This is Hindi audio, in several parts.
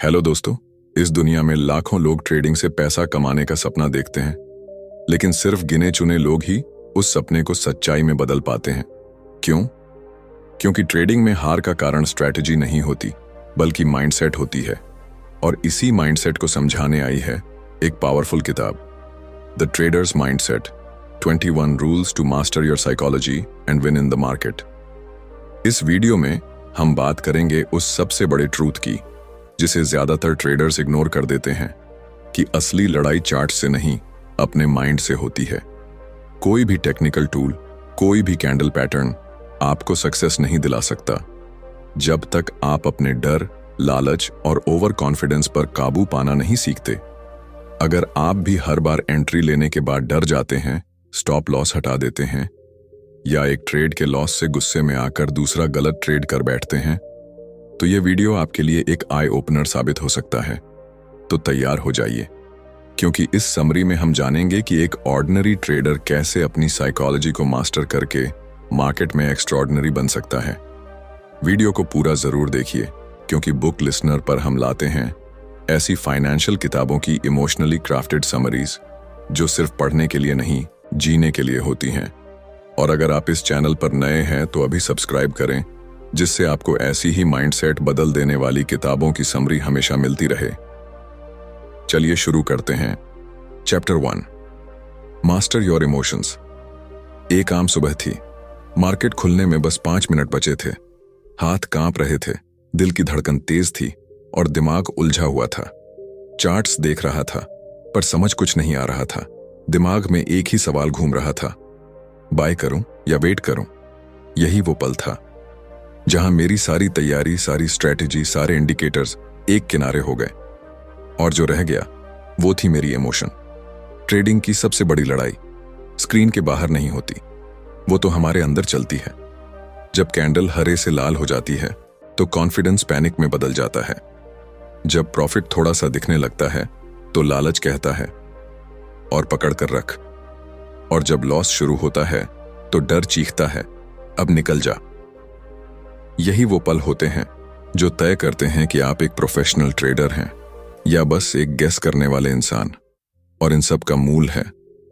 हेलो दोस्तों। इस दुनिया में लाखों लोग ट्रेडिंग से पैसा कमाने का सपना देखते हैं, लेकिन सिर्फ गिने चुने लोग ही उस सपने को सच्चाई में बदल पाते हैं। क्यों? क्योंकि ट्रेडिंग में हार का कारण स्ट्रैटेजी नहीं होती, बल्कि माइंडसेट होती है। और इसी माइंडसेट को समझाने आई है एक पावरफुल किताब, the trader's mindset, 21 rules to master your psychology and win in the market. इस वीडियो में हम बात करेंगे उस सबसे बड़े ट्रूथ की जिसे ज्यादातर ट्रेडर्स इग्नोर कर देते हैं, कि असली लड़ाई चार्ट से नहीं, अपने माइंड से होती है। कोई भी टेक्निकल टूल, कोई भी कैंडल पैटर्न आपको सक्सेस नहीं दिला सकता जब तक आप अपने डर, लालच और ओवर कॉन्फिडेंस पर काबू पाना नहीं सीखते। अगर आप भी हर बार एंट्री लेने के बाद डर जाते हैं, स्टॉप लॉस हटा देते हैं, या एक ट्रेड के लॉस से गुस्से में आकर दूसरा गलत ट्रेड कर बैठते हैं, तो यह वीडियो आपके लिए एक आई ओपनर साबित हो सकता है। तो तैयार हो जाइए, क्योंकि इस समरी में हम जानेंगे कि एक ऑर्डिनरी ट्रेडर कैसे अपनी साइकोलॉजी को मास्टर करके मार्केट में एक्स्ट्राऑर्डिनरी बन सकता है। वीडियो को पूरा जरूर देखिए, क्योंकि बुक लिसनर पर हम लाते हैं ऐसी फाइनेंशियल किताबों की इमोशनली क्राफ्टेड समरीज जो सिर्फ पढ़ने के लिए नहीं, जीने के लिए होती हैं। और अगर आप इस चैनल पर नए हैं तो अभी सब्सक्राइब करें, जिससे आपको ऐसी ही माइंडसेट बदल देने वाली किताबों की समरी हमेशा मिलती रहे। चलिए शुरू करते हैं। Chapter 1, master your emotions. एक आम सुबह थी। मार्केट खुलने में बस 5 मिनट बचे थे। हाथ कांप रहे थे, दिल की धड़कन तेज थी और दिमाग उलझा हुआ था। चार्ट्स देख रहा था, पर समझ कुछ नहीं आ रहा था। दिमाग में एक ही सवाल घूम रहा था, बाय करूं या वेट करूं। यही वो पल था जहां मेरी सारी तैयारी, सारी स्ट्रैटेजी, सारे इंडिकेटर्स एक किनारे हो गए, और जो रह गया वो थी मेरी इमोशन। ट्रेडिंग की सबसे बड़ी लड़ाई स्क्रीन के बाहर नहीं होती, वो तो हमारे अंदर चलती है। जब कैंडल हरे से लाल हो जाती है तो कॉन्फिडेंस पैनिक में बदल जाता है। जब प्रॉफिट थोड़ा सा दिखने लगता है तो लालच कहता है और पकड़ कर रख, और जब लॉस शुरू होता है तो डर चीखता है, अब निकल जा। यही वो पल होते हैं जो तय करते हैं कि आप एक प्रोफेशनल ट्रेडर हैं या बस एक गेस करने वाले इंसान। और इन सब का मूल है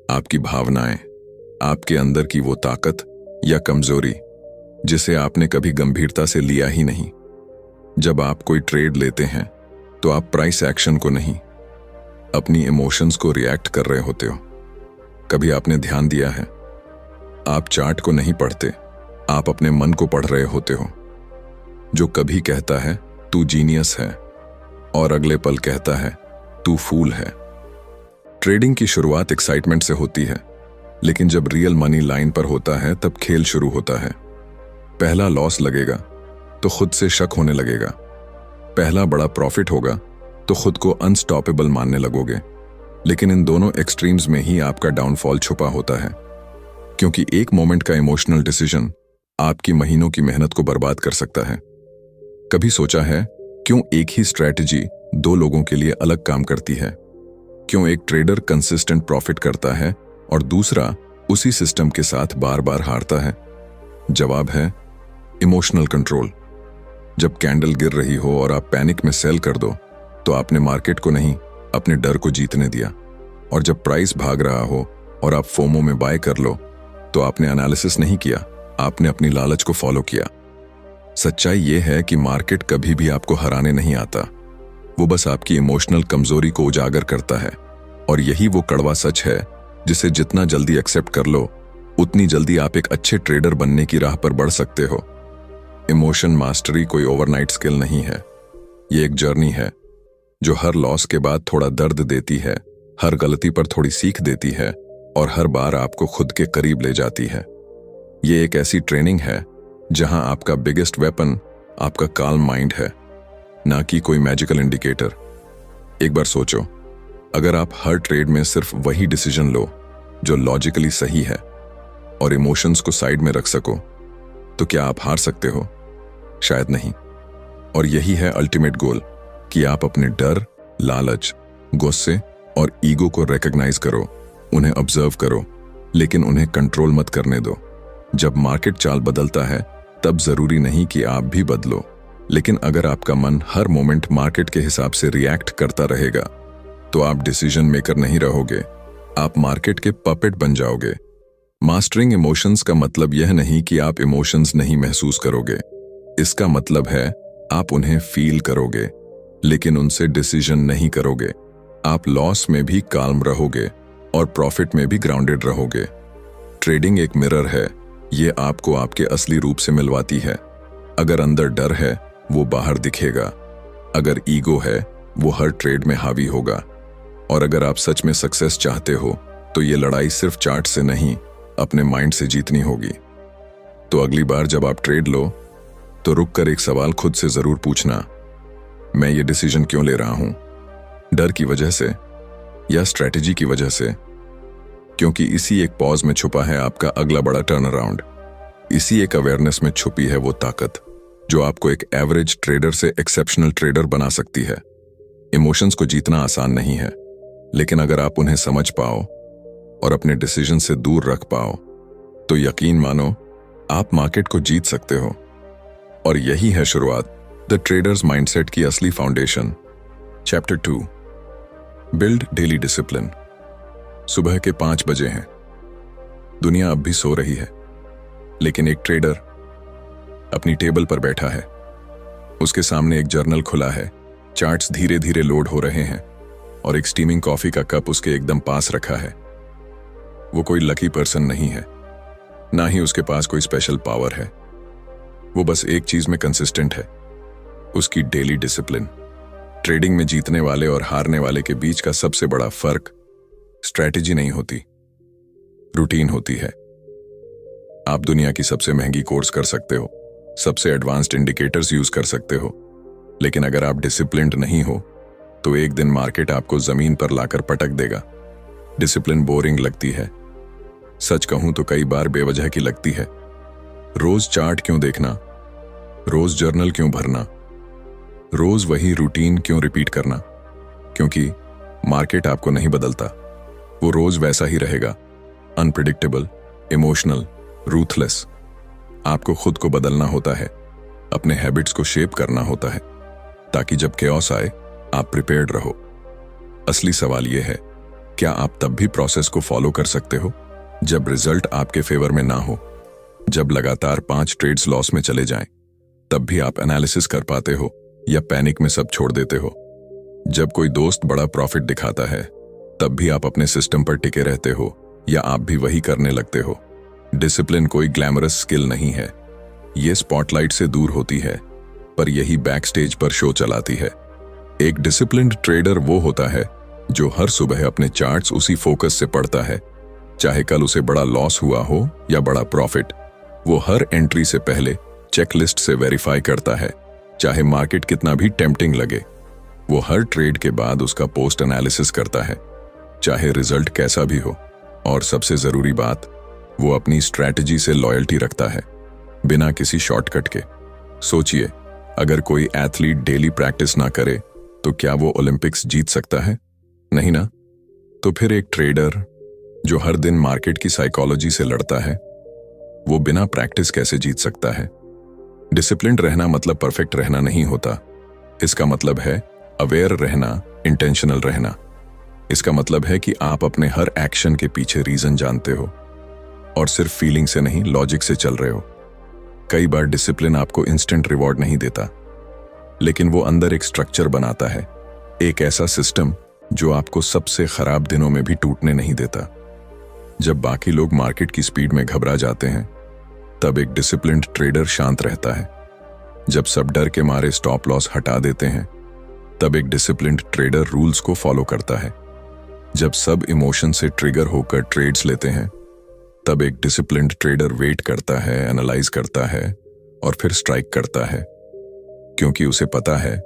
आपकी भावनाएं, आपके अंदर की वो ताकत या कमजोरी जिसे आपने कभी गंभीरता से लिया ही नहीं। जब आप कोई ट्रेड लेते हैं तो आप प्राइस एक्शन को नहीं, अपनी इमोशंस को रिएक्ट कर रहे होते हो। कभी आपने ध्यान दिया है, आप चार्ट को नहीं पढ़ते, आप अपने मन को पढ़ रहे होते हो, जो कभी कहता है तू जीनियस है और अगले पल कहता है तू फूल है। ट्रेडिंग की शुरुआत एक्साइटमेंट से होती है, लेकिन जब रियल मनी लाइन पर होता है तब खेल शुरू होता है। पहला लॉस लगेगा तो खुद से शक होने लगेगा, पहला बड़ा प्रॉफिट होगा तो खुद को अनस्टॉपेबल मानने लगोगे। लेकिन इन दोनों एक्सट्रीम्स में ही आपका डाउनफॉल छुपा होता है, क्योंकि एक मोमेंट का इमोशनल डिसीजन आपकी महीनों की मेहनत को बर्बाद कर सकता है। कभी सोचा है क्यों एक ही स्ट्रैटेजी 2 लोगों के लिए अलग काम करती है? क्यों एक ट्रेडर कंसिस्टेंट प्रॉफिट करता है और दूसरा उसी सिस्टम के साथ बार बार हारता है? जवाब है इमोशनल कंट्रोल। जब कैंडल गिर रही हो और आप पैनिक में सेल कर दो तो आपने मार्केट को नहीं, अपने डर को जीतने दिया। और जब प्राइस भाग रहा हो और आप फोमो में बाय कर लो तो आपने एनालिसिस नहीं किया, आपने अपनी लालच को फॉलो किया। सच्चाई यह है कि मार्केट कभी भी आपको हराने नहीं आता, वो बस आपकी इमोशनल कमजोरी को उजागर करता है। और यही वो कड़वा सच है जिसे जितना जल्दी एक्सेप्ट कर लो, उतनी जल्दी आप एक अच्छे ट्रेडर बनने की राह पर बढ़ सकते हो। इमोशन मास्टरी कोई ओवरनाइट स्किल नहीं है, ये एक जर्नी है जो हर लॉस के बाद थोड़ा दर्द देती है, हर गलती पर थोड़ी सीख देती है और हर बार आपको खुद के करीब ले जाती है। ये एक ऐसी ट्रेनिंग है जहां आपका बिगेस्ट वेपन आपका काल्म माइंड है, ना कि कोई मैजिकल इंडिकेटर। एक बार सोचो, अगर आप हर ट्रेड में सिर्फ वही डिसीजन लो जो लॉजिकली सही है और इमोशंस को साइड में रख सको, तो क्या आप हार सकते हो? शायद नहीं। और यही है अल्टीमेट गोल, कि आप अपने डर, लालच, गुस्से और ईगो को रिकॉग्नाइज करो, उन्हें ऑब्जर्व करो, लेकिन उन्हें कंट्रोल मत करने दो। जब मार्केट चाल बदलता है तब जरूरी नहीं कि आप भी बदलो, लेकिन अगर आपका मन हर मोमेंट मार्केट के हिसाब से रिएक्ट करता रहेगा तो आप डिसीजन मेकर नहीं रहोगे, आप मार्केट के पपेट बन जाओगे। मास्टरिंग इमोशंस का मतलब यह नहीं कि आप इमोशंस नहीं महसूस करोगे, इसका मतलब है आप उन्हें फील करोगे लेकिन उनसे डिसीजन नहीं करोगे। आप लॉस में भी काल्म रहोगे और प्रॉफिट में भी ग्राउंडेड रहोगे। ट्रेडिंग एक मिरर है, ये आपको आपके असली रूप से मिलवाती है। अगर अंदर डर है वो बाहर दिखेगा, अगर ईगो है वो हर ट्रेड में हावी होगा, और अगर आप सच में सक्सेस चाहते हो तो ये लड़ाई सिर्फ चार्ट से नहीं अपने माइंड से जीतनी होगी। तो अगली बार जब आप ट्रेड लो तो रुक कर एक सवाल खुद से जरूर पूछना, मैं ये डिसीजन क्यों ले रहा हूं? डर की वजह से या स्ट्रैटेजी की वजह से? क्योंकि इसी एक पॉज में छुपा है आपका अगला बड़ा टर्न अराउंड। इसी एक अवेयरनेस में छुपी है वो ताकत जो आपको एक एवरेज ट्रेडर से एक्सेप्शनल ट्रेडर बना सकती है। इमोशंस को जीतना आसान नहीं है, लेकिन अगर आप उन्हें समझ पाओ और अपने डिसीजन से दूर रख पाओ तो यकीन मानो आप मार्केट को जीत सकते हो। और यही है शुरुआत द ट्रेडर्स माइंडसेट की असली foundation. Chapter 2, build daily discipline. सुबह के 5 बजे हैं, दुनिया अब भी सो रही है, लेकिन एक ट्रेडर अपनी टेबल पर बैठा है। उसके सामने एक जर्नल खुला है, चार्ट्स धीरे धीरे लोड हो रहे हैं और एक स्टीमिंग कॉफी का कप उसके एकदम पास रखा है। वो कोई लकी पर्सन नहीं है, ना ही उसके पास कोई स्पेशल पावर है। वो बस एक चीज में कंसिस्टेंट है, उसकी डेली डिसिप्लिन। ट्रेडिंग में जीतने वाले और हारने वाले के बीच का सबसे बड़ा फर्क स्ट्रैटेजी नहीं होती, रूटीन होती है। आप दुनिया की सबसे महंगी कोर्स कर सकते हो, सबसे एडवांस्ड इंडिकेटर्स यूज कर सकते हो, लेकिन अगर आप डिसिप्लिन्ड नहीं हो तो एक दिन मार्केट आपको जमीन पर लाकर पटक देगा। डिसिप्लिन बोरिंग लगती है, सच कहूं तो कई बार बेवजह की लगती है। रोज चार्ट क्यों देखना, रोज जर्नल क्यों भरना, रोज वही रूटीन क्यों रिपीट करना? क्योंकि मार्केट आपको नहीं बदलता, वो रोज वैसा ही रहेगा, अनप्रिडिक्टेबल, इमोशनल, रूथलेस। आपको खुद को बदलना होता है, अपने हैबिट्स को शेप करना होता है, ताकि जब केओस आए आप प्रिपेयर्ड रहो। असली सवाल यह है, क्या आप तब भी प्रोसेस को फॉलो कर सकते हो जब रिजल्ट आपके फेवर में ना हो? जब लगातार 5 ट्रेड्स लॉस में चले जाएं, तब भी आप एनालिसिस कर पाते हो या पैनिक में सब छोड़ देते हो? जब कोई दोस्त बड़ा प्रॉफिट दिखाता है, तब भी आप अपने सिस्टम पर टिके रहते हो या आप भी वही करने लगते हो? डिसिप्लिन कोई ग्लैमरस स्किल नहीं है, ये स्पॉटलाइट से दूर होती है, पर यही बैक स्टेज पर शो चलाती है। एक डिसिप्लिन्ड ट्रेडर वो होता है जो हर सुबह अपने चार्ट्स उसी फोकस से पढ़ता है, चाहे कल उसे बड़ा लॉस हुआ हो या बड़ा प्रॉफिट। वो हर एंट्री से पहले चेकलिस्ट से वेरीफाई करता है, चाहे मार्केट कितना भी टेम्पटिंग लगे। वो हर ट्रेड के बाद उसका पोस्ट एनालिसिस करता है, चाहे रिजल्ट कैसा भी हो। और सबसे जरूरी बात, वो अपनी स्ट्रैटेजी से लॉयल्टी रखता है, बिना किसी शॉर्टकट के। सोचिए, अगर कोई एथलीट डेली प्रैक्टिस ना करे तो क्या वो ओलंपिक्स जीत सकता है? नहीं ना। तो फिर एक ट्रेडर जो हर दिन मार्केट की साइकोलॉजी से लड़ता है, वो बिना प्रैक्टिस कैसे जीत सकता है? डिसिप्लिन्ड रहना मतलब परफेक्ट रहना नहीं होता। इसका मतलब है अवेयर रहना, इंटेंशनल रहना। इसका मतलब है कि आप अपने हर एक्शन के पीछे रीजन जानते हो और सिर्फ फीलिंग से नहीं, लॉजिक से चल रहे हो। कई बार डिसिप्लिन आपको इंस्टेंट रिवॉर्ड नहीं देता, लेकिन वो अंदर एक स्ट्रक्चर बनाता है, एक ऐसा सिस्टम जो आपको सबसे खराब दिनों में भी टूटने नहीं देता। जब बाकी लोग मार्केट की स्पीड में घबरा जाते हैं, तब एक डिसिप्लिन्ड ट्रेडर शांत रहता है। जब सब डर के मारे स्टॉप लॉस हटा देते हैं, तब एक डिसिप्लिन्ड ट्रेडर रूल्स को फॉलो करता है। जब सब इमोशन से ट्रिगर होकर ट्रेड्स लेते हैं, तब एक डिसिप्लिन्ड ट्रेडर वेट करता है, एनालाइज करता है और फिर स्ट्राइक करता है, क्योंकि उसे पता है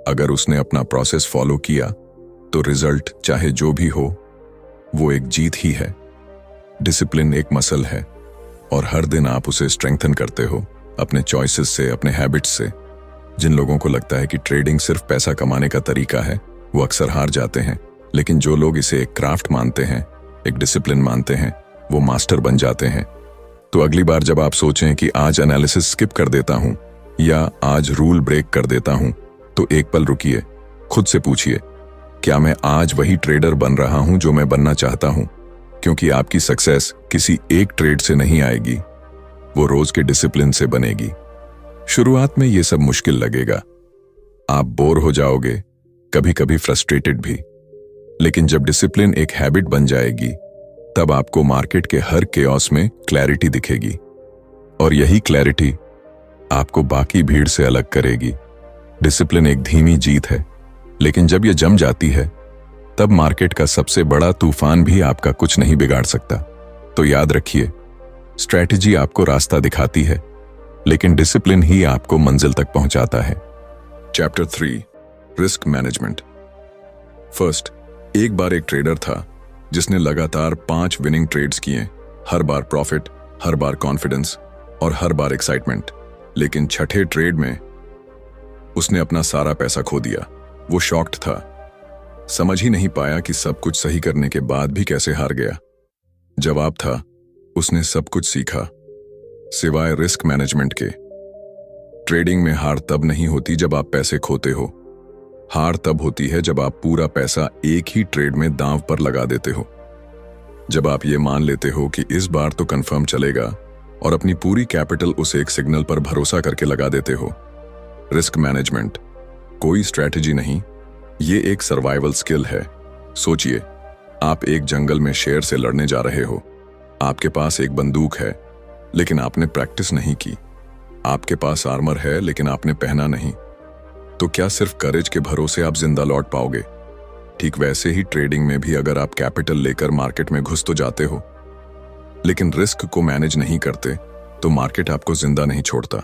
अगर उसने अपना प्रोसेस फॉलो किया तो रिजल्ट चाहे जो भी हो वो एक जीत ही है। डिसिप्लिन एक मसल है और हर दिन आप उसे स्ट्रेंथन करते हो अपने चॉइसेस से, अपने हैबिट्स से। जिन लोगों को लगता है कि ट्रेडिंग सिर्फ पैसा कमाने का तरीका है, वो अक्सर हार जाते हैं, लेकिन जो लोग इसे एक क्राफ्ट मानते हैं, एक डिसिप्लिन मानते हैं, वो मास्टर बन जाते हैं। तो अगली बार जब आप सोचें कि आज एनालिसिस स्किप कर देता हूं, या आज रूल ब्रेक कर देता हूं, तो एक पल रुकिए, खुद से पूछिए, क्या मैं आज वही ट्रेडर बन रहा हूं जो मैं बनना चाहता हूं? क्योंकि आपकी सक्सेस किसी एक ट्रेड से नहीं आएगी, वो रोज के डिसिप्लिन से बनेगी। शुरुआत में ये सब मुश्किल लगेगा, आप बोर हो जाओगे, कभी कभी फ्रस्ट्रेटेड भी, लेकिन जब डिसिप्लिन एक हैबिट बन जाएगी, तब आपको मार्केट के हर केओस में क्लैरिटी दिखेगी, और यही क्लैरिटी आपको बाकी भीड़ से अलग करेगी। डिसिप्लिन एक धीमी जीत है, लेकिन जब यह जम जाती है, तब मार्केट का सबसे बड़ा तूफान भी आपका कुछ नहीं बिगाड़ सकता। तो याद रखिए, स्ट्रैटेजी आपको रास्ता दिखाती है, लेकिन डिसिप्लिन ही आपको मंजिल तक पहुंचाता है। Chapter 3, risk management. फर्स्ट, एक बार एक ट्रेडर था जिसने लगातार 5 विनिंग ट्रेड्स किए, हर बार प्रॉफिट, हर बार कॉन्फिडेंस और हर बार एक्साइटमेंट। लेकिन छठे ट्रेड में उसने अपना सारा पैसा खो दिया। वो शॉक्ड था, समझ ही नहीं पाया कि सब कुछ सही करने के बाद भी कैसे हार गया। जवाब था, उसने सब कुछ सीखा सिवाय रिस्क मैनेजमेंट के। ट्रेडिंग में हार तब नहीं होती जब आप पैसे खोते हो, हार तब होती है जब आप पूरा पैसा एक ही ट्रेड में दांव पर लगा देते हो। जब आप ये मान लेते हो कि इस बार तो कंफर्म चलेगा और अपनी पूरी कैपिटल उस एक सिग्नल पर भरोसा करके लगा देते हो। रिस्क मैनेजमेंट कोई स्ट्रैटेजी नहीं, ये एक सर्वाइवल स्किल है। सोचिए, आप एक जंगल में शेर से लड़ने जा रहे हो। आपके पास एक बंदूक है, लेकिन आपने प्रैक्टिस नहीं की। आपके पास आर्मर है, लेकिन आपने पहना नहीं। तो क्या सिर्फ करेज के भरोसे आप जिंदा लौट पाओगे? ठीक वैसे ही ट्रेडिंग में भी अगर आप कैपिटल लेकर मार्केट में घुस तो जाते हो, लेकिन रिस्क को मैनेज नहीं करते, तो मार्केट आपको जिंदा नहीं छोड़ता।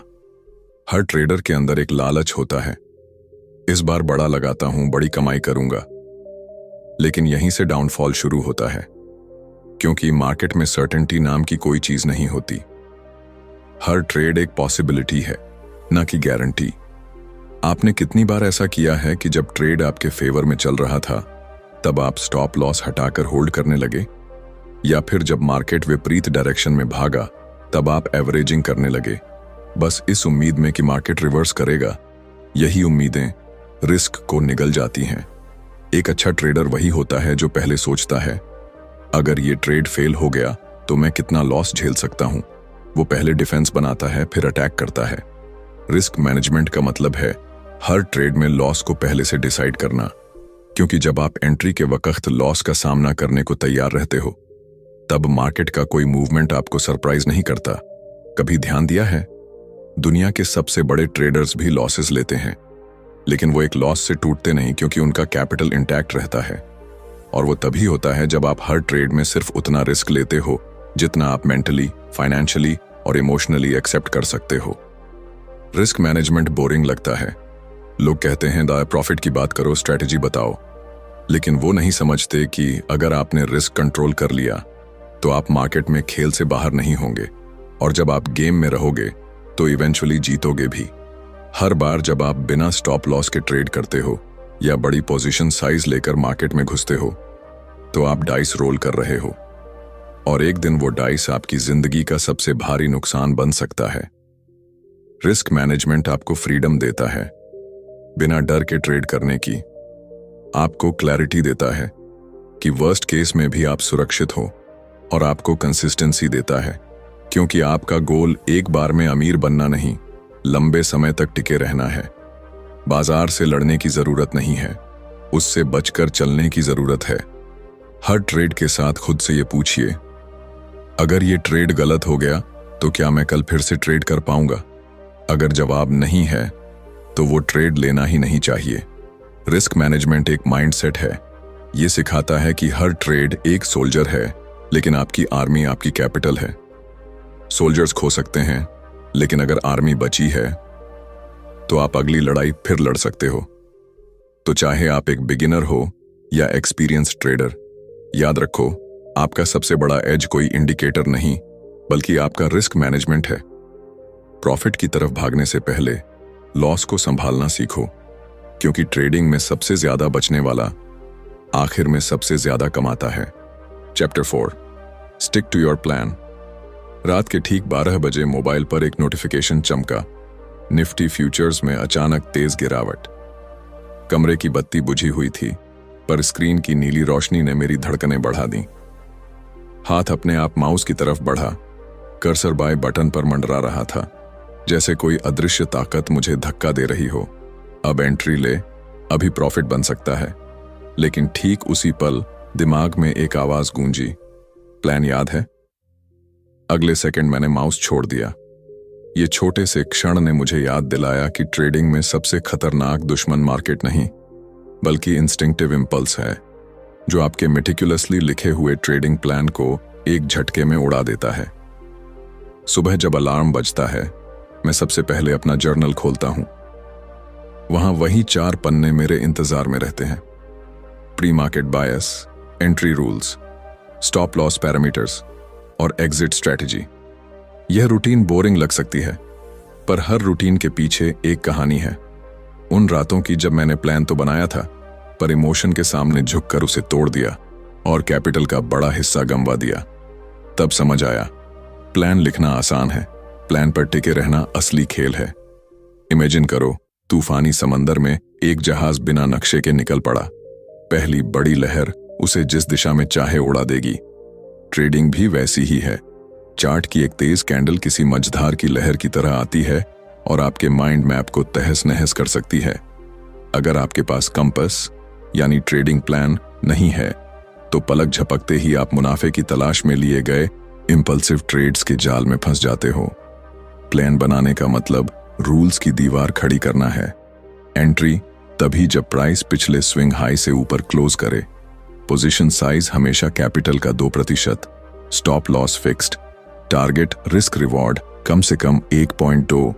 हर ट्रेडर के अंदर एक लालच होता है, इस बार बड़ा लगाता हूं, बड़ी कमाई करूंगा। लेकिन यहीं से डाउनफॉल शुरू होता है, क्योंकि मार्केट में सर्टेनिटी नाम की कोई चीज नहीं होती। हर ट्रेड एक पॉसिबिलिटी है, ना कि गारंटी। आपने कितनी बार ऐसा किया है कि जब ट्रेड आपके फेवर में चल रहा था, तब आप स्टॉप लॉस हटाकर होल्ड करने लगे, या फिर जब मार्केट विपरीत डायरेक्शन में भागा, तब आप एवरेजिंग करने लगे, बस इस उम्मीद में कि मार्केट रिवर्स करेगा। यही उम्मीदें रिस्क को निगल जाती हैं। एक अच्छा ट्रेडर वही होता है जो पहले सोचता है, अगर ये ट्रेड फेल हो गया तो मैं कितना लॉस झेल सकता हूं। वो पहले डिफेंस बनाता है, फिर अटैक करता है। रिस्क मैनेजमेंट का मतलब है हर ट्रेड में लॉस को पहले से डिसाइड करना, क्योंकि जब आप एंट्री के वक्त लॉस का सामना करने को तैयार रहते हो, तब मार्केट का कोई मूवमेंट आपको सरप्राइज नहीं करता। कभी ध्यान दिया है, दुनिया के सबसे बड़े ट्रेडर्स भी लॉसेस लेते हैं, लेकिन वो एक लॉस से टूटते नहीं, क्योंकि उनका कैपिटल इंटैक्ट रहता है। और वो तभी होता है जब आप हर ट्रेड में सिर्फ उतना रिस्क लेते हो जितना आप मेंटली, फाइनेंशियली और इमोशनली एक्सेप्ट कर सकते हो। रिस्क मैनेजमेंट बोरिंग लगता है। लोग कहते हैं दा प्रॉफिट की बात करो, स्ट्रैटेजी बताओ, लेकिन वो नहीं समझते कि अगर आपने रिस्क कंट्रोल कर लिया तो आप मार्केट में खेल से बाहर नहीं होंगे, और जब आप गेम में रहोगे तो इवेंचुअली जीतोगे भी। हर बार जब आप बिना स्टॉप लॉस के ट्रेड करते हो या बड़ी पोजीशन साइज लेकर मार्केट में घुसते हो, तो आप डाइस रोल कर रहे हो, और एक दिन वो डाइस आपकी जिंदगी का सबसे भारी नुकसान बन सकता है। रिस्क मैनेजमेंट आपको फ्रीडम देता है, बिना डर के ट्रेड करने की। आपको क्लैरिटी देता है कि वर्स्ट केस में भी आप सुरक्षित हो, और आपको कंसिस्टेंसी देता है, क्योंकि आपका गोल एक बार में अमीर बनना नहीं, लंबे समय तक टिके रहना है। बाजार से लड़ने की जरूरत नहीं है, उससे बचकर चलने की जरूरत है। हर ट्रेड के साथ खुद से ये पूछिए, अगर ये ट्रेड गलत हो गया तो क्या मैं कल फिर से ट्रेड कर पाऊंगा? अगर जवाब नहीं है तो वो ट्रेड लेना ही नहीं चाहिए। रिस्क मैनेजमेंट एक माइंडसेट है। ये सिखाता है कि हर ट्रेड एक सोल्जर है, लेकिन आपकी आर्मी आपकी कैपिटल है। सोल्जर्स खो सकते हैं, लेकिन अगर आर्मी बची है तो आप अगली लड़ाई फिर लड़ सकते हो। तो चाहे आप एक बिगिनर हो या एक्सपीरियंस ट्रेडर, याद रखो, आपका सबसे बड़ा एज कोई इंडिकेटर नहीं, बल्कि आपका रिस्क मैनेजमेंट है। प्रॉफिट की तरफ भागने से पहले लॉस को संभालना सीखो, क्योंकि ट्रेडिंग में सबसे ज्यादा बचने वाला आखिर में सबसे ज्यादा कमाता है। Chapter 4, stick to your plan. रात के ठीक 12 बजे मोबाइल पर एक नोटिफिकेशन चमका। निफ्टी फ्यूचर्स में अचानक तेज गिरावट। कमरे की बत्ती बुझी हुई थी, पर स्क्रीन की नीली रोशनी ने मेरी धड़कनें बढ़ा दी। हाथ अपने आप माउस की तरफ बढ़ा, कर्सर बाएं बटन पर मंडरा रहा था, जैसे कोई अदृश्य ताकत मुझे धक्का दे रही हो। अब एंट्री ले, अभी प्रॉफिट बन सकता है। लेकिन ठीक उसी पल दिमाग में एक आवाज गूंजी, प्लान याद है? अगले सेकंड मैंने माउस छोड़ दिया। ये छोटे से क्षण ने मुझे याद दिलाया कि ट्रेडिंग में सबसे खतरनाक दुश्मन मार्केट नहीं, बल्कि इंस्टिंक्टिव इंपल्स है, जो आपके मेटिकुलसली लिखे हुए ट्रेडिंग प्लान को एक झटके में उड़ा देता है। सुबह जब अलार्म बजता है, मैं सबसे पहले अपना जर्नल खोलता हूं। वहां वही 4 पन्ने मेरे इंतजार में रहते हैं। Pre market bias, entry rules, stop loss parameters और एग्जिट स्ट्रेटजी। यह रूटीन बोरिंग लग सकती है, पर हर रूटीन के पीछे एक कहानी है। उन रातों की जब मैंने प्लान तो बनाया था, पर इमोशन के सामने झुककर उसे तोड़ दिया और कैपिटल का बड़ा हिस्सा गंवा दिया। तब समझ आया, प्लान लिखना आसान है, प्लान पर टिके रहना असली खेल है। इमेजिन करो, तूफानी समंदर में एक जहाज बिना नक्शे के निकल पड़ा। पहली बड़ी लहर उसे जिस दिशा में चाहे उड़ा देगी। ट्रेडिंग भी वैसी ही है। चार्ट की एक तेज कैंडल किसी मझधार की लहर की तरह आती है और आपके माइंड मैप को तहस नहस कर सकती है। अगर आपके पास कंपस यानी ट्रेडिंग प्लान नहीं है, तो पलक झपकते ही आप मुनाफे की तलाश में लिए गए इंपल्सिव ट्रेड्स के जाल में फंस जाते हो। प्लान बनाने का मतलब रूल्स की दीवार खड़ी करना है। एंट्री तभी जब प्राइस पिछले स्विंग हाई से ऊपर क्लोज करे। पोजीशन साइज हमेशा कैपिटल का 2%। Stop loss fixed. Target risk reward कम से कम 1.2।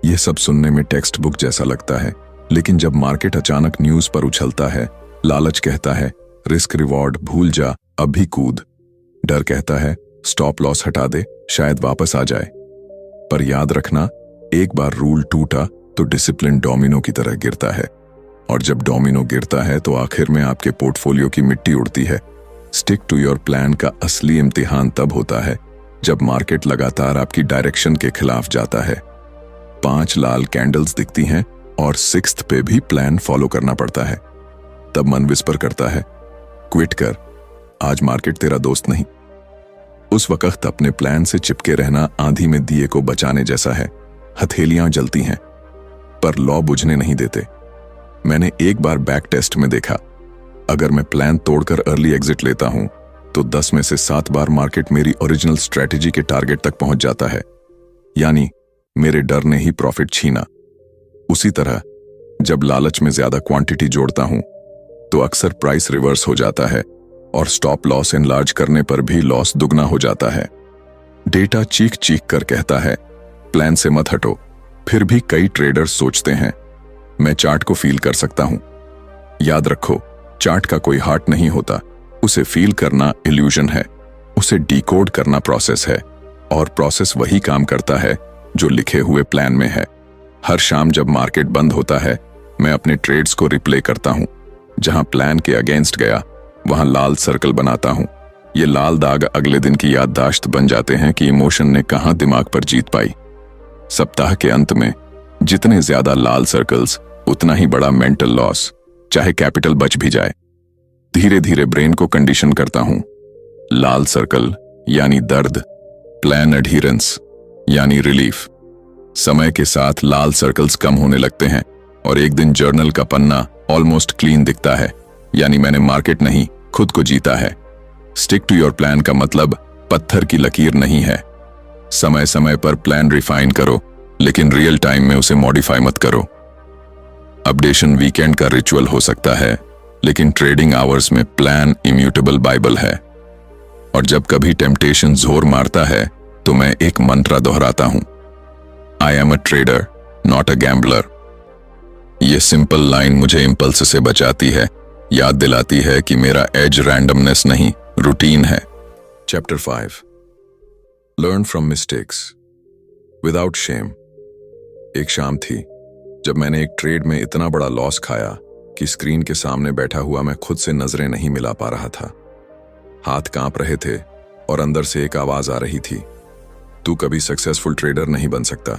यह सब सुनने में टेक्स्ट बुक जैसा लगता है, लेकिन जब मार्केट अचानक न्यूज पर उछलता है, लालच कहता है रिस्क रिवॉर्ड भूल जा, अभी कूद। डर कहता है स्टॉप लॉस हटा दे, शायद वापस आ जाए। पर याद रखना, एक बार रूल टूटा तो डिसिप्लिन डोमिनो की तरह गिरता है, और जब डोमिनो गिरता है तो आखिर में आपके पोर्टफोलियो की मिट्टी उड़ती है। स्टिक टू योर प्लान का असली इम्तिहान तब होता है जब मार्केट लगातार आपकी डायरेक्शन के खिलाफ जाता है। 5 लाल कैंडल्स दिखती हैं और 6th पे भी प्लान फॉलो करना पड़ता है। तब मन विस्पर करता है, क्विट कर, आज मार्केट तेरा दोस्त नहीं। उस वक्त अपने प्लान से चिपके रहना आंधी में दिए को बचाने जैसा है। हथेलियां जलती हैं, पर लॉ बुझने नहीं देते। मैंने एक बार बैक टेस्ट में देखा, अगर मैं प्लान तोड़कर अर्ली एग्जिट लेता हूं, तो 10 में से 7 बार मार्केट मेरी ओरिजिनल स्ट्रेटेजी के टारगेट तक पहुंच जाता है। यानी मेरे डर ने ही प्रॉफिट छीना। उसी तरह जब लालच में ज्यादा क्वांटिटी जोड़ता हूं, तो अक्सर प्राइस रिवर्स हो जाता है और स्टॉप लॉस एनलार्ज करने पर भी लॉस दुगना हो जाता है। डेटा चीख चीख कर कहता है प्लान से मत हटो, फिर भी कई ट्रेडर्स सोचते हैं मैं चार्ट को फील कर सकता हूं। याद रखो, चार्ट का कोई हार्ट नहीं होता, उसे फील करना इल्यूजन है, उसे डिकोड करना प्रोसेस है, और प्रोसेस वही काम करता है जो लिखे हुए प्लान में है। हर शाम जब मार्केट बंद होता है, मैं अपने ट्रेड्स को रिप्ले करता हूं। जहां प्लान के अगेंस्ट गया, वहां लाल सर्कल बनाता हूं। ये लाल दाग अगले दिन की याददाश्त बन जाते हैं कि इमोशन ने कहां दिमाग पर जीत पाई। सप्ताह के अंत में जितने ज्यादा लाल सर्कल्स, उतना ही बड़ा मेंटल लॉस, चाहे कैपिटल बच भी जाए। धीरे धीरे ब्रेन को कंडीशन करता हूं। लाल सर्कल यानी दर्द, प्लान एडहिरेंस यानी रिलीफ। समय के साथ लाल सर्कल्स कम होने लगते हैं और एक दिन जर्नल का पन्ना ऑलमोस्ट क्लीन दिखता है, यानी मैंने मार्केट नहीं, खुद को जीता है। स्टिक टू योर प्लान का मतलब पत्थर की लकीर नहीं है। समय समय पर प्लान रिफाइन करो, लेकिन रियल टाइम में उसे मॉडिफाई मत करो। अपडेशन वीकेंड का रिचुअल हो सकता है, लेकिन ट्रेडिंग आवर्स में प्लान इम्यूटेबल बाइबल है। और जब कभी टेम्पटेशन जोर मारता है, तो मैं एक मंत्रा दोहराता हूं, I am a trader not a gambler. यह सिंपल लाइन मुझे इंपल्स से बचाती है, याद दिलाती है कि मेरा एज रैंडमनेस नहीं, रूटीन है। Chapter 5 learn from mistakes without shame. एक शाम थी जब मैंने एक ट्रेड में इतना बड़ा लॉस खाया कि स्क्रीन के सामने बैठा हुआ मैं खुद से नजरें नहीं मिला पा रहा था। हाथ कांप रहे थे और अंदर से एक आवाज आ रही थी, तू कभी सक्सेसफुल ट्रेडर नहीं बन सकता।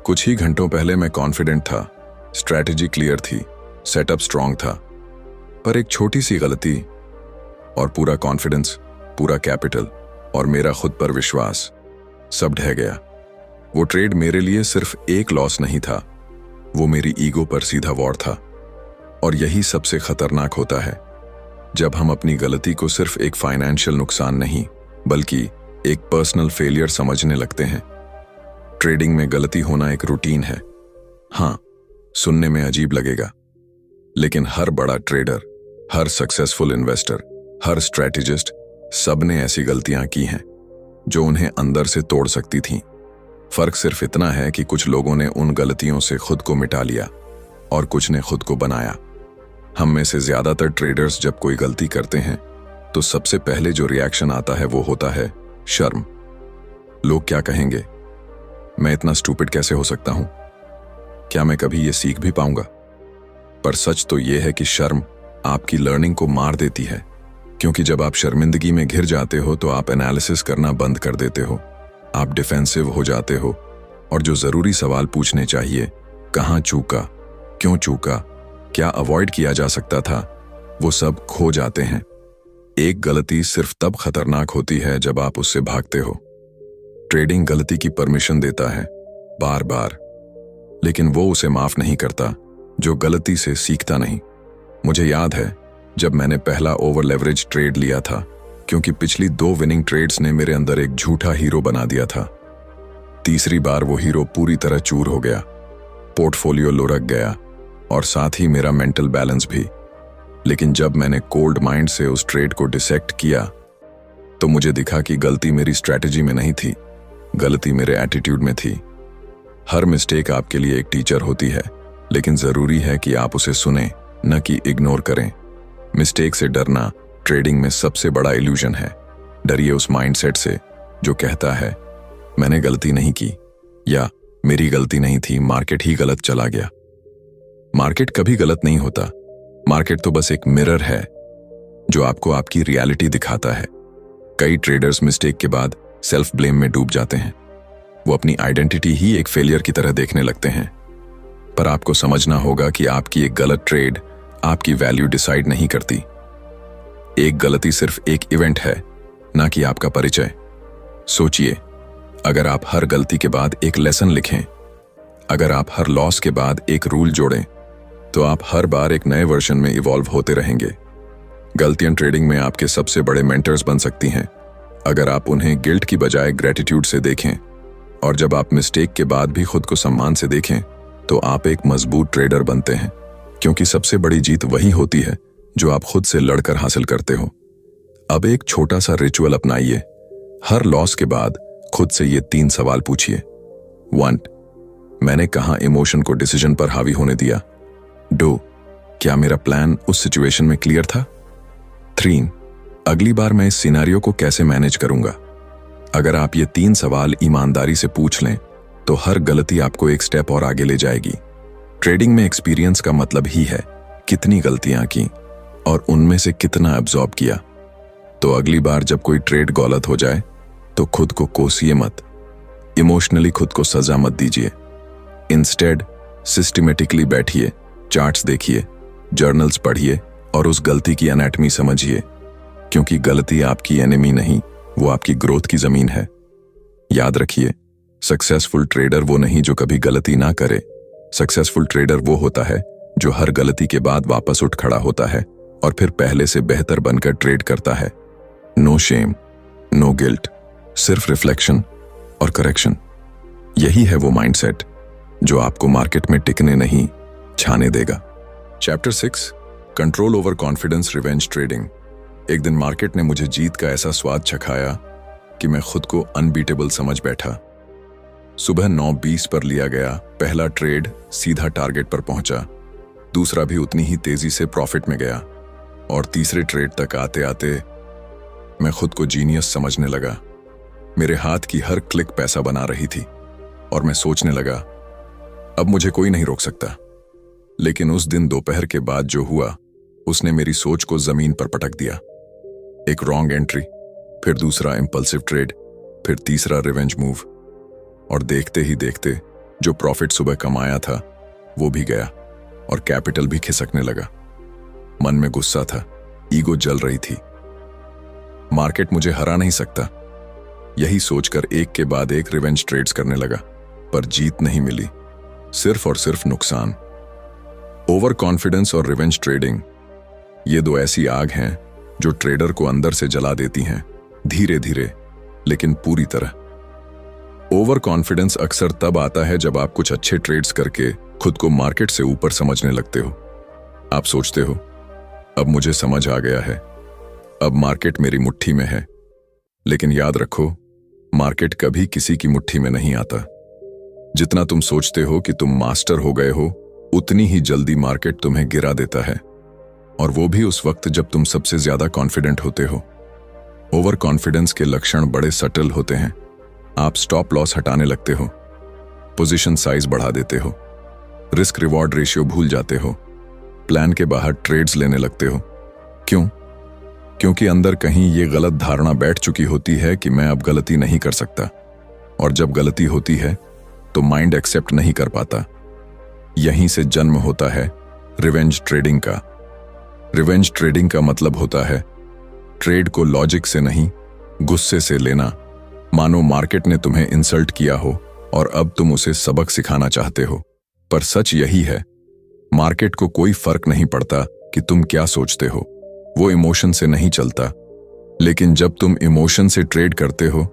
कुछ ही घंटों पहले मैं कॉन्फिडेंट था, स्ट्रैटेजी क्लियर थी, सेटअप स्ट्रांग था, पर एक छोटी सी गलती और पूरा कॉन्फिडेंस, पूरा कैपिटल और मेरा खुद पर विश्वास सब ढह गया। वो ट्रेड मेरे लिए सिर्फ एक लॉस नहीं था, वो मेरी ईगो पर सीधा वॉर था। और यही सबसे खतरनाक होता है, जब हम अपनी गलती को सिर्फ एक फाइनेंशियल नुकसान नहीं बल्कि एक पर्सनल फेलियर समझने लगते हैं। ट्रेडिंग में गलती होना एक रूटीन है। हाँ, सुनने में अजीब लगेगा, लेकिन हर बड़ा ट्रेडर, हर सक्सेसफुल इन्वेस्टर, हर स्ट्रैटेजिस्ट, सबने ऐसी गलतियां की हैं जो उन्हें अंदर से तोड़ सकती थीं। फर्क सिर्फ इतना है कि कुछ लोगों ने उन गलतियों से खुद को मिटा लिया और कुछ ने खुद को बनाया। हम में से ज्यादातर ट्रेडर्स जब कोई गलती करते हैं तो सबसे पहले जो रिएक्शन आता है वो होता है शर्म। लोग क्या कहेंगे, मैं इतना स्टूपिड कैसे हो सकता हूं, क्या मैं कभी ये सीख भी पाऊंगा? पर सच तो ये है कि शर्म आपकी लर्निंग को मार देती है, क्योंकि जब आप शर्मिंदगी में घिर जाते हो तो आप एनालिसिस करना बंद कर देते हो, आप डिफेंसिव हो जाते हो और जो जरूरी सवाल पूछने चाहिए, कहां चूका, क्यों चूका, क्या अवॉइड किया जा सकता था, वो सब खो जाते हैं। एक गलती सिर्फ तब खतरनाक होती है जब आप उससे भागते हो। ट्रेडिंग गलती की परमिशन देता है बार बार, लेकिन वो उसे माफ नहीं करता जो गलती से सीखता नहीं। मुझे याद है जब मैंने पहला ओवर लेवरेज ट्रेड लिया था, क्योंकि पिछली 2 विनिंग ट्रेड्स ने मेरे अंदर एक झूठा हीरो बना दिया था। तीसरी बार वो हीरो पूरी तरह चूर हो गया, पोर्टफोलियो लुढ़क गया और साथ ही मेरा मेंटल बैलेंस भी। लेकिन जब मैंने कोल्ड माइंड से उस ट्रेड को डिसेक्ट किया तो मुझे दिखा कि गलती मेरी स्ट्रैटेजी में नहीं थी, गलती मेरे एटीट्यूड में थी। हर मिस्टेक आपके लिए एक टीचर होती है, लेकिन जरूरी है कि आप उसे सुने, न कि इग्नोर करें। मिस्टेक से डरना ट्रेडिंग में सबसे बड़ा इल्यूजन है। डरिए उस माइंडसेट से जो कहता है मैंने गलती नहीं की या मेरी गलती नहीं थी, मार्केट ही गलत चला गया। मार्केट कभी गलत नहीं होता, मार्केट तो बस एक मिरर है जो आपको आपकी रियलिटी दिखाता है। कई ट्रेडर्स मिस्टेक के बाद सेल्फ ब्लेम में डूब जाते हैं। वो अपनी आइडेंटिटी ही एक फेलियर की तरह देखने लगते हैं। पर आपको समझना होगा कि आपकी एक गलत ट्रेड आपकी वैल्यू डिसाइड नहीं करती। एक गलती सिर्फ एक इवेंट है, ना कि आपका परिचय। सोचिए, अगर आप हर गलती के बाद एक लेसन लिखें, अगर आप हर लॉस के बाद एक रूल जोड़ें, तो आप हर बार एक नए वर्जन में इवॉल्व होते रहेंगे। गलतियां ट्रेडिंग में आपके सबसे बड़े मेंटर्स बन सकती हैं, अगर आप उन्हें गिल्ट की बजाय ग्रेटिट्यूड से देखें। और जब आप मिस्टेक के बाद भी खुद को सम्मान से देखें, तो आप एक मजबूत ट्रेडर बनते हैं, क्योंकि सबसे बड़ी जीत वही होती है जो आप खुद से लड़कर हासिल करते हो। अब एक छोटा सा रिचुअल अपनाइए। हर लॉस के बाद खुद से ये 3 सवाल पूछिए। 1, मैंने कहां इमोशन को डिसीजन पर हावी होने दिया? 2, क्या मेरा प्लान उस सिचुएशन में क्लियर था? 3, अगली बार मैं इस सिनेरियो को कैसे मैनेज करूंगा? अगर आप ये 3 सवाल ईमानदारी से पूछ लें तो हर गलती आपको एक स्टेप और आगे ले जाएगी। ट्रेडिंग में एक्सपीरियंस का मतलब ही है कितनी गलतियां की और उनमें से कितना एब्जॉर्ब किया। तो अगली बार जब कोई ट्रेड गलत हो जाए तो खुद को कोसिए मत, इमोशनली खुद को सजा मत दीजिए। इंस्टेड सिस्टमेटिकली बैठिए, चार्ट्स देखिए, जर्नल्स पढ़िए और उस गलती की एनाटमी समझिए, क्योंकि गलती आपकी एनिमी नहीं, वो आपकी ग्रोथ की जमीन है। याद रखिए, सक्सेसफुल ट्रेडर वो नहीं जो कभी गलती ना करे। सक्सेसफुल ट्रेडर वो होता है जो हर गलती के बाद वापस उठ खड़ा होता है और फिर पहले से बेहतर बनकर ट्रेड करता है। नो शेम, नो गिल्ट, सिर्फ रिफ्लेक्शन और करेक्शन। यही है वो माइंडसेट जो आपको मार्केट में टिकने नहीं, छाने देगा। Chapter 6, control over confidence revenge trading. एक दिन मार्केट ने मुझे जीत का ऐसा स्वाद चखाया कि मैं खुद को अनबीटेबल समझ बैठा। सुबह 9:20 पर लिया गया पहला ट्रेड सीधा टारगेट पर पहुंचा, दूसरा भी उतनी ही तेजी से प्रॉफिट में गया और तीसरे ट्रेड तक आते आते मैं खुद को जीनियस समझने लगा। मेरे हाथ की हर क्लिक पैसा बना रही थी और मैं सोचने लगा, अब मुझे कोई नहीं रोक सकता। लेकिन उस दिन दोपहर के बाद जो हुआ उसने मेरी सोच को जमीन पर पटक दिया। एक रॉन्ग एंट्री, फिर दूसरा इंपल्सिव ट्रेड, फिर तीसरा रिवेंज मूव, और देखते ही देखते जो प्रॉफिट सुबह कमाया था वो भी गया और कैपिटल भी खिसकने लगा। मन में गुस्सा था, ईगो जल रही थी। मार्केट मुझे हरा नहीं सकता, यही सोचकर एक के बाद एक रिवेंज ट्रेड्स करने लगा, पर जीत नहीं मिली, सिर्फ और सिर्फ नुकसान। ओवर कॉन्फिडेंस और रिवेंज ट्रेडिंग, ये दो ऐसी आग हैं जो ट्रेडर को अंदर से जला देती हैं, धीरे धीरे लेकिन पूरी तरह। ओवर कॉन्फिडेंस अक्सर तब आता है जब आप कुछ अच्छे ट्रेड्स करके खुद को मार्केट से ऊपर समझने लगते हो। आप सोचते हो अब मुझे समझ आ गया है, अब मार्केट मेरी मुट्ठी में है। लेकिन याद रखो, मार्केट कभी किसी की मुट्ठी में नहीं आता। जितना तुम सोचते हो कि तुम मास्टर हो गए हो, उतनी ही जल्दी मार्केट तुम्हें गिरा देता है, और वो भी उस वक्त जब तुम सबसे ज्यादा कॉन्फिडेंट होते हो। ओवर कॉन्फिडेंस के लक्षण बड़े सटल होते हैं। आप स्टॉप लॉस हटाने लगते हो, पोजीशन साइज बढ़ा देते हो, रिस्क रिवॉर्ड रेशियो भूल जाते हो, प्लान के बाहर ट्रेड्स लेने लगते हो। क्यों? क्योंकि अंदर कहीं ये गलत धारणा बैठ चुकी होती है कि मैं अब गलती नहीं कर सकता, और जब गलती होती है तो माइंड एक्सेप्ट नहीं कर पाता। यहीं से जन्म होता है रिवेंज ट्रेडिंग का। रिवेंज ट्रेडिंग का मतलब होता है ट्रेड को लॉजिक से नहीं, गुस्से से लेना। मानो मार्केट ने तुम्हें इंसल्ट किया हो और अब तुम उसे सबक सिखाना चाहते हो। पर सच यही है, मार्केट को कोई फर्क नहीं पड़ता कि तुम क्या सोचते हो, वो इमोशन से नहीं चलता। लेकिन जब तुम इमोशन से ट्रेड करते हो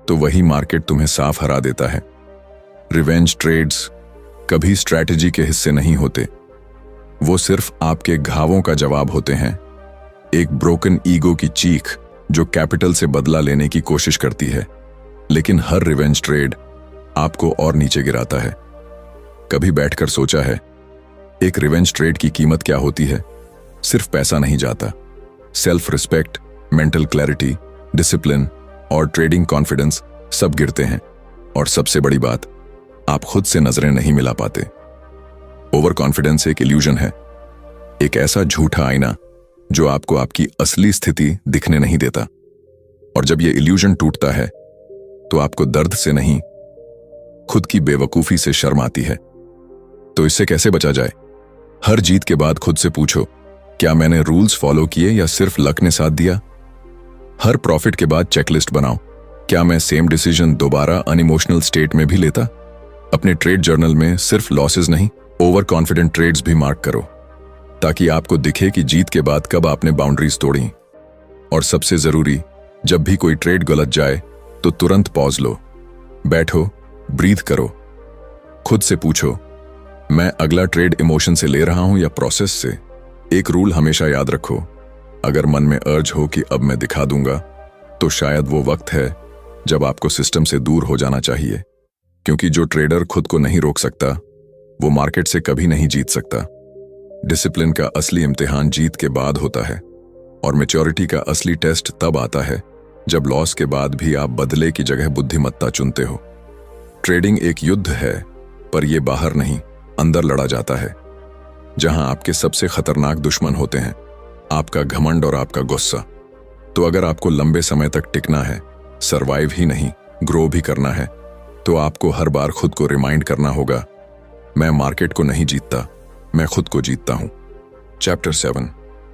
तो वही मार्केट तुम्हें साफ हरा देता है। रिवेंज ट्रेड्स कभी स्ट्रैटेजी के हिस्से नहीं होते, वो सिर्फ आपके घावों का जवाब होते हैं। एक ब्रोकन ईगो की चीख जो कैपिटल से बदला लेने की कोशिश करती है। लेकिन हर रिवेंज ट्रेड आपको और नीचे गिराता है। कभी बैठकर सोचा है एक रिवेंज ट्रेड की कीमत क्या होती है? सिर्फ पैसा नहीं जाता, self respect, mental clarity, discipline और ट्रेडिंग कॉन्फिडेंस सब गिरते हैं। और सबसे बड़ी बात, आप खुद से नजरें नहीं मिला पाते। ओवर कॉन्फिडेंस एक इल्यूजन है, एक ऐसा झूठा आईना जो आपको आपकी असली स्थिति दिखने नहीं देता। और जब यह इल्यूजन टूटता है तो आपको दर्द से नहीं, खुद की बेवकूफी से शर्म आती है। तो इससे कैसे बचा जाए? हर जीत के बाद खुद से पूछो, क्या मैंने रूल्स फॉलो किए या सिर्फ लक ने साथ दिया? हर प्रॉफिट के बाद चेकलिस्ट बनाओ, क्या मैं सेम डिसीजन दोबारा अनइमोशनल स्टेट में भी लेता? अपने ट्रेड जर्नल में सिर्फ लॉसेस नहीं, ओवर कॉन्फिडेंट ट्रेड्स भी मार्क करो, ताकि आपको दिखे कि जीत के बाद कब आपने बाउंड्रीज तोड़ी। और सबसे जरूरी, जब भी कोई ट्रेड गलत जाए तो तुरंत पॉज लो, बैठो, ब्रीथ करो, खुद से पूछो, मैं अगला ट्रेड इमोशन से ले रहा हूं या प्रोसेस से? एक रूल हमेशा याद रखो, अगर मन में अर्ज हो कि अब मैं दिखा दूंगा, तो शायद वो वक्त है जब आपको सिस्टम से दूर हो जाना चाहिए। क्योंकि जो ट्रेडर खुद को नहीं रोक सकता, वो मार्केट से कभी नहीं जीत सकता। डिसिप्लिन का असली इम्तिहान जीत के बाद होता है, और मैच्योरिटी का असली टेस्ट तब आता है जब लॉस के बाद भी आप बदले की जगह बुद्धिमत्ता चुनते हो। ट्रेडिंग एक युद्ध है, पर यह बाहर नहीं, अंदर लड़ा जाता है, जहां आपके सबसे खतरनाक दुश्मन होते हैं आपका घमंड और आपका गुस्सा। तो अगर आपको लंबे समय तक टिकना है, सरवाइव ही नहीं ग्रो भी करना है, तो आपको हर बार खुद को रिमाइंड करना होगा, मैं मार्केट को नहीं जीतता, मैं खुद को जीतता हूं। Chapter 7,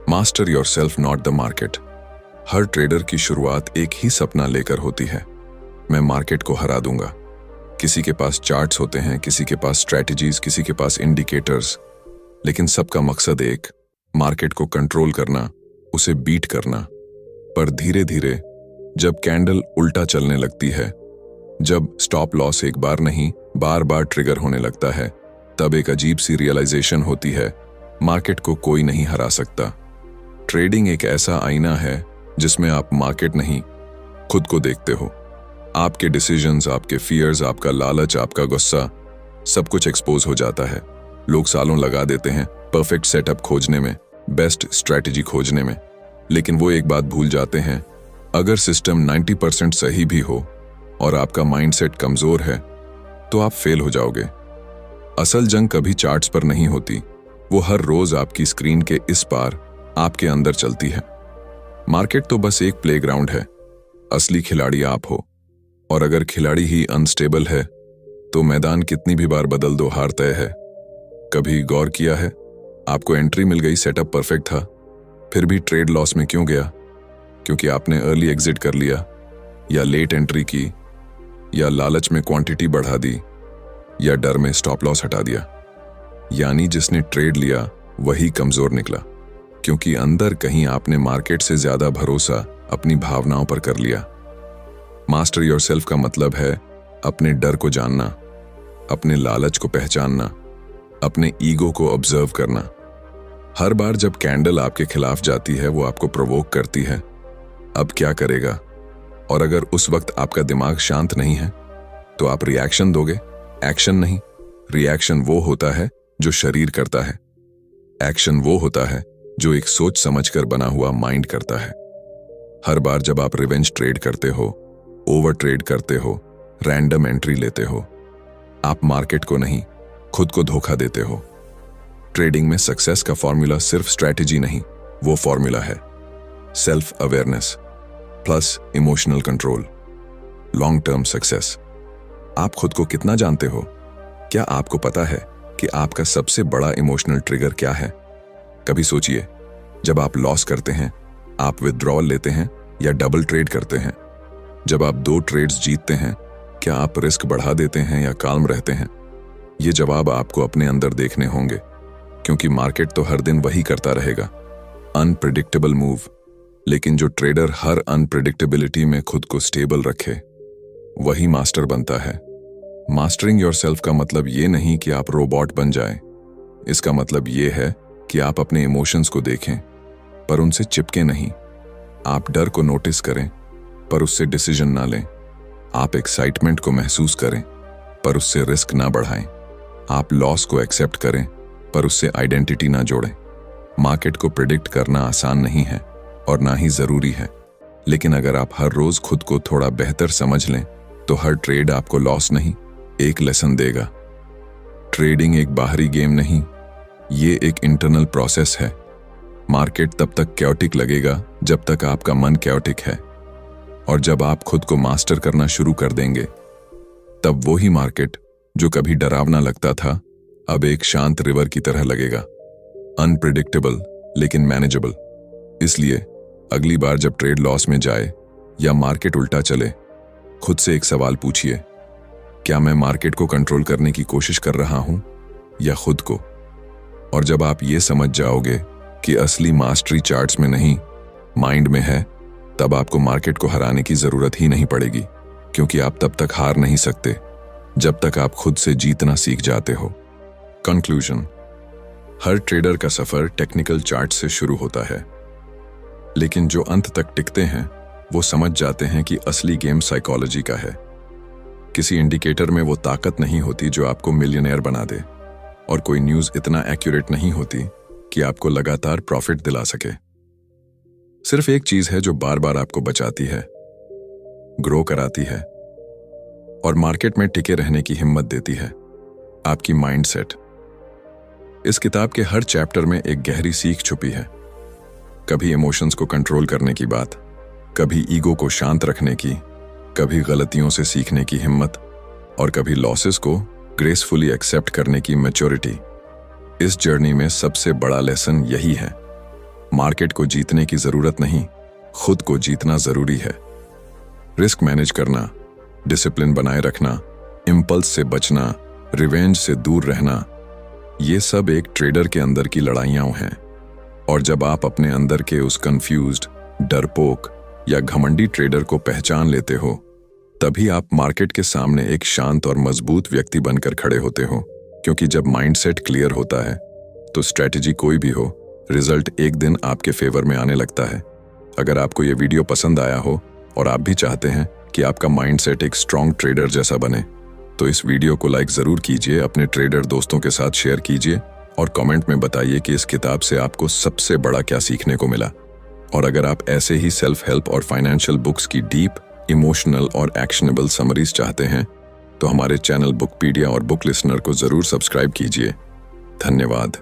master yourself not the market. Her trader की शुरुआत एक ही सपना लेकर होती है, मैं मार्केट को हरा दूंगा। किसी के पास चार्ट्स होते हैं, किसी के पास स्ट्रैटेजीज, किसी के पास इंडिकेटर्स, लेकिन सबका मकसद एक, मार्केट को कंट्रोल करना, उसे बीट करना। पर धीरे धीरे जब कैंडल उल्टा चलने लगती है, जब स्टॉप लॉस एक बार नहीं बार बार ट्रिगर होने लगता है, तब एक अजीब सी रियलाइजेशन होती है, मार्केट को कोई नहीं हरा सकता। ट्रेडिंग एक ऐसा आईना है जिसमें आप मार्केट नहीं, खुद को देखते हो। आपके डिसीजंस, आपके फियर्स, आपका लालच, आपका गुस्सा, सब कुछ एक्सपोज हो जाता है। लोग सालों लगा देते हैं परफेक्ट सेटअप खोजने में, बेस्ट स्ट्रैटेजी खोजने में, लेकिन वो एक बात भूल जाते हैं, अगर सिस्टम 90% सही भी हो और आपका माइंडसेट कमजोर है, तो आप फेल हो जाओगे। असल जंग कभी चार्ट्स पर नहीं होती, वो हर रोज आपकी स्क्रीन के इस पार आपके अंदर चलती है। मार्केट तो बस एक प्लेग्राउंड है, असली खिलाड़ी आप हो। और अगर खिलाड़ी ही अनस्टेबल है, तो मैदान कितनी भी बार बदल दो, हार तय है। कभी गौर किया है, आपको एंट्री मिल गई, सेटअप परफेक्ट था, फिर भी ट्रेड लॉस में क्यों गया? क्योंकि आपने अर्ली एग्जिट कर लिया, या लेट एंट्री की, या लालच में क्वांटिटी बढ़ा दी, या डर में स्टॉप लॉस हटा दिया। यानी जिसने ट्रेड लिया वही कमजोर निकला, क्योंकि अंदर कहीं आपने मार्केट से ज्यादा भरोसा अपनी भावनाओं पर कर लिया। मास्टर योरसेल्फ का मतलब है अपने डर को जानना, अपने लालच को पहचानना, अपने ईगो को ऑब्जर्व करना। हर बार जब कैंडल आपके खिलाफ जाती है, वो आपको प्रोवोक करती है, अब क्या करेगा? और अगर उस वक्त आपका दिमाग शांत नहीं है तो आप रिएक्शन दोगे, एक्शन नहीं। रिएक्शन वो होता है जो शरीर करता है, एक्शन वो होता है जो एक सोच समझकर बना हुआ माइंड करता है। हर बार जब आप रिवेंज ट्रेड करते हो, ओवर ट्रेड करते हो, रैंडम एंट्री लेते हो, आप मार्केट को नहीं, खुद को धोखा देते हो। ट्रेडिंग में सक्सेस का फॉर्मूला सिर्फ स्ट्रैटेजी नहीं, वो फॉर्मूला है self awareness plus emotional control, long term success. आप खुद को कितना जानते हो? क्या आपको पता है कि आपका सबसे बड़ा इमोशनल ट्रिगर क्या है? कभी सोचिए, जब आप लॉस करते हैं, आप विथड्रॉल लेते हैं या डबल ट्रेड करते हैं? जब आप 2 ट्रेड्स जीतते हैं, क्या आप रिस्क बढ़ा देते हैं या काल्म रहते हैं? ये जवाब आपको अपने अंदर देखने होंगे, क्योंकि मार्केट तो हर दिन वही करता रहेगा, अनप्रेडिक्टेबल मूव। लेकिन जो ट्रेडर हर अनप्रेडिक्टेबिलिटी में खुद को स्टेबल रखे, वही मास्टर बनता है। मास्टरिंग योरसेल्फ का मतलब ये नहीं कि आप रोबोट बन जाएं। इसका मतलब ये है कि आप अपने इमोशंस को देखें, पर उनसे चिपके नहीं। आप डर को नोटिस करें, पर उससे डिसीजन ना लें। आप एक्साइटमेंट को महसूस करें, पर उससे रिस्क ना बढ़ाएं। आप लॉस को एक्सेप्ट करें, पर उससे आइडेंटिटी ना जोड़ें। मार्केट को प्रिडिक्ट करना आसान नहीं है और ना ही जरूरी है, लेकिन अगर आप हर रोज खुद को थोड़ा बेहतर समझ लें, तो हर ट्रेड आपको लॉस नहीं, एक लेसन देगा। ट्रेडिंग एक बाहरी गेम नहीं, ये एक इंटरनल प्रोसेस है। मार्केट तब तक कैओटिक लगेगा जब तक आपका मन कैओटिक है, और जब आप खुद को मास्टर करना शुरू कर देंगे, तब वो ही मार्केट जो कभी डरावना लगता था, अब एक शांत रिवर की तरह लगेगा, अनप्रिडिक्टेबल लेकिन मैनेजेबल। इसलिए अगली बार जब ट्रेड लॉस में जाए या मार्केट उल्टा चले, खुद से एक सवाल पूछिए, क्या मैं मार्केट को कंट्रोल करने की कोशिश कर रहा हूं या खुद को? और जब आप ये समझ जाओगे कि असली मास्टरी चार्ट्स में नहीं, माइंड में है, तब आपको मार्केट को हराने की जरूरत ही नहीं पड़ेगी, क्योंकि आप तब तक हार नहीं सकते जब तक आप खुद से जीतना सीख जाते हो। कंक्लूजन: हर ट्रेडर का सफर टेक्निकल चार्ट से शुरू होता है, लेकिन जो अंत तक टिकते हैं वो समझ जाते हैं कि असली गेम साइकोलॉजी का है। किसी इंडिकेटर में वो ताकत नहीं होती जो आपको मिलियनेयर बना दे, और कोई न्यूज़ इतना एक्यूरेट नहीं होती कि आपको लगातार प्रॉफिट दिला सके। सिर्फ एक चीज है जो बार बार आपको बचाती है, ग्रो कराती है और मार्केट में टिके रहने की हिम्मत देती है, आपकी माइंडसेट। इस किताब के हर चैप्टर में एक गहरी सीख छुपी है। कभी इमोशंस को कंट्रोल करने की बात, कभी ईगो को शांत रखने की, कभी गलतियों से सीखने की हिम्मत, और कभी लॉसेस को ग्रेसफुली एक्सेप्ट करने की मैच्योरिटी। इस जर्नी में सबसे बड़ा लेसन यही है, मार्केट को जीतने की जरूरत नहीं, खुद को जीतना जरूरी है। रिस्क मैनेज करना, डिसिप्लिन बनाए रखना, इंपल्स से बचना, रिवेंज से दूर रहना, ये सब एक ट्रेडर के अंदर की लड़ाइयां हैं। और जब आप अपने अंदर के उस कंफ्यूज्ड, डरपोक या घमंडी ट्रेडर को पहचान लेते हो, तभी आप मार्केट के सामने एक शांत और मजबूत व्यक्ति बनकर खड़े होते हो। क्योंकि जब माइंडसेट क्लियर होता है तो स्ट्रैटेजी कोई भी हो, रिजल्ट एक दिन आपके फेवर में आने लगता है। अगर आपको ये वीडियो पसंद आया हो और आप भी चाहते हैं कि आपका माइंडसेट एक स्ट्रॉन्ग ट्रेडर जैसा बने, तो इस वीडियो को लाइक जरूर कीजिए, अपने ट्रेडर दोस्तों के साथ शेयर कीजिए और कमेंट में बताइए कि इस किताब से आपको सबसे बड़ा क्या सीखने को मिला। और अगर आप ऐसे ही सेल्फ हेल्प और फाइनेंशियल बुक्स की डीप, इमोशनल और एक्शनेबल समरीज चाहते हैं, तो हमारे चैनल बुकपीडिया और बुक लिसनर को जरूर सब्सक्राइब कीजिए। धन्यवाद।